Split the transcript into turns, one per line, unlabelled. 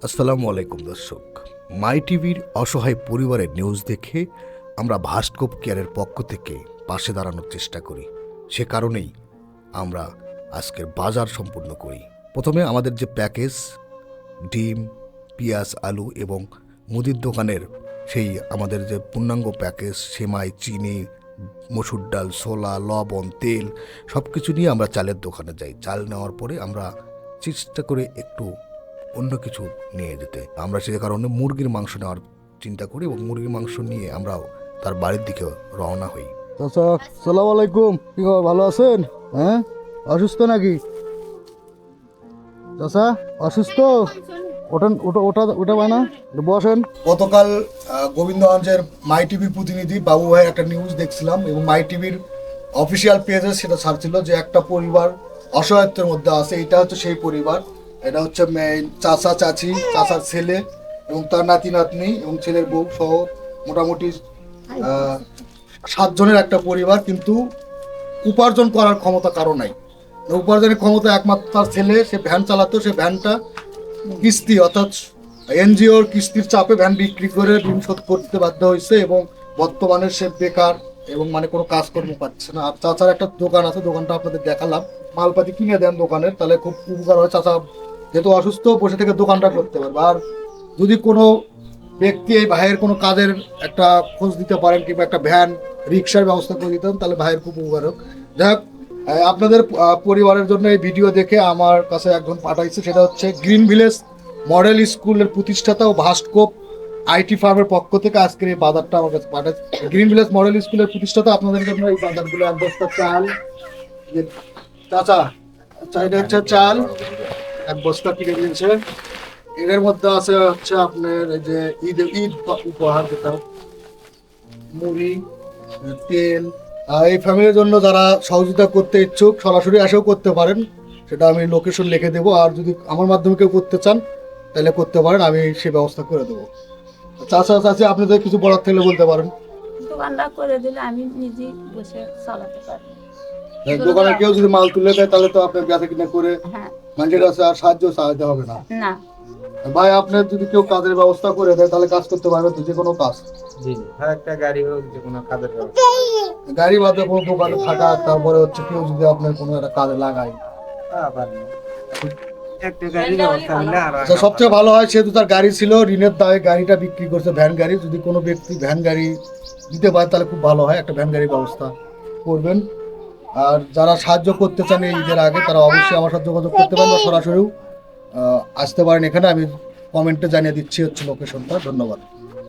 আসসালামু আলাইকুম দর্শক। মাই টিভির অসহায় পরিবারের নিউজ দেখে আমরা ভাস্টকোপ কেয়ারের পক্ষ থেকে পাশে দাঁড়ানোর চেষ্টা করি। সে কারণেই আমরা আজকের বাজার সম্পূর্ণ করি। প্রথমে আমাদের যে প্যাকেজ ডিম, পেঁয়াজ, আলু এবং মুদির দোকানের সেই আমাদের যে পূর্ণাঙ্গ প্যাকেজ সেমাই, চিনি, মসুর ডাল, ছোলা, লবণ, তেল সব কিছু নিয়ে আমরা চালের দোকানে যাই। চাল নেওয়ার পরে আমরা চেষ্টা করে একটু অন্য কিছু নিয়ে যেতে। আমরা সে কারণে মুরগির মাংস নেওয়ার চিন্তা করি এবং মুরগির মাংস নিয়ে আমরাও তার বাড়ির দিকে রওনা হই।
চাচা সালাম আলাইকুম, কি খবর, ভালো আছেন? হ্যাঁ, অসুস্থ নাকি চাচা? অসুস্থ? ওঠেন, ওটা ওটা ওটা পায় না, বসেন। গতকাল গোবিন্দগঞ্জের মাই টিভির প্রতিনিধি বাবু ভাই একটা নিউজ দেখছিলাম এবং মাই টিভির অফিসিয়াল পেজে সেটা ছাড়ছিল যে একটা পরিবার অসহায়ত্বের মধ্যে আছে। এটা হচ্ছে সেই পরিবার। এটা হচ্ছে চাচা, চাচি, চাচার ছেলে এবং তার নাতি নাতনি এবং ছেলের বউ সহ মোটামুটি 7 জনের একটা পরিবার, কিন্তু উপার্জন করার ক্ষমতা কারো নাই। উপার্জনের ক্ষমতা একমাত্র তার ছেলে। সে ভ্যান চালাতো, সে ভ্যানটা কিস্তি অর্থাৎ এনজিওর কিস্তির চাপে ভ্যান বিক্রি করে ঋণ শোধ করতে বাধ্য হয়েছে এবং বর্তমানে সে বেকার এবং মানে কোনো কাজকর্ম পাচ্ছে না। আর চাচার একটা দোকান আছে, দোকানটা আপনাদের দেখালাম। মালপাতি কিনে দেন দোকানের, তাহলে খুব উপকার হয়। চাচা যেহেতু অসুস্থ, বসে থেকে দোকানটা করতে পারবে। আর যদি কোনো ব্যক্তি এই ভাইয়ের কোনো কাজের একটা খোঁজ দিতে পারেন কিংবা একটা ভ্যান রিক্সার ব্যবস্থা করে দিতেন, তাহলে ভাইয়ের খুব উপকার হোক। যাই হোক, আপনাদের পরিবারের জন্য এই ভিডিও দেখে আমার কাছে একজন পাঠাইছে। সেটা হচ্ছে গ্রিন ভিলেজ মডেল স্কুলের প্রতিষ্ঠাতা ও ভাস্টকোপ আইটি ফার্মের পক্ষ থেকে আজকের এই বাজারটা আমার কাছে পাঠাচ্ছে। গ্রিন ভিলেজ মডেল স্কুলের প্রতিষ্ঠাতা আপনাদের জন্য এই বাজারগুলো, এক বস্তা চাল, চাচা এটা হচ্ছে চাল, এক বস্তা কিনে দিয়েছে। এর মধ্যে আছে হচ্ছে আপনার এই যে ঈদ উপহার যেটা মুড়ি, তেল। এই ফ্যামিলির জন্য যারা সহযোগিতা করতে ইচ্ছুক সরাসরি এসেও করতে পারেন, সেটা আমি লোকেশন লিখে দেবো। আর যদি আমার মাধ্যমে কেউ করতে চান তাহলে করতে পারেন, আমি সে ব্যবস্থা করে দেবো। চাচা চাচি আপনাদের কিছু বলার থাকলে বলতে পারেন।
দোকানটা করে দিলে আমি নিজেই বসে চালাতে পারি।
দোকানে কেউ যদি মাল তুলে দেয় তাহলে তো আপনার বেচা কিনা করে
হ্যাঁ,
মানুষের কাছে আর সাহায্য চাইতে হবে না।
না
ভাই, আপনার যদি কেউ কাজের ব্যবস্থা করে দেয় তাহলে কাজ করতে পারবে তো, যে কোনো কাজ।
জি, আর একটা গাড়ি হোক, যে কোনো কাজের ব্যবস্থা।
গাড়ি বাদে কোনো দোকানে থাকা, তারপরে হচ্ছে কেউ যদি আপনার কোনো একটা কাজে লাগায়,
একটা গাড়ির ব্যবস্থা হলে আর
আচ্ছা, সবচেয়ে ভালো হয়। সেহেতু তার গাড়ি ছিল, ঋণের দায়ে গাড়িটা বিক্রি করছে, ভ্যান গাড়ি। যদি কোনো ব্যক্তি ভ্যান গাড়ি দিতে পারে তাহলে খুব ভালো হয়, একটা ভ্যান গাড়ির ব্যবস্থা করবেন। আর যারা সাহায্য করতে চান এই ঈদের আগে, তারা অবশ্যই আমার সাথে যোগাযোগ করতে পারেন বা সরাসরিও আসতে পারেন এখানে। আমি কমেন্টে জানিয়ে দিচ্ছি হচ্ছে লোকেশনটা। ধন্যবাদ।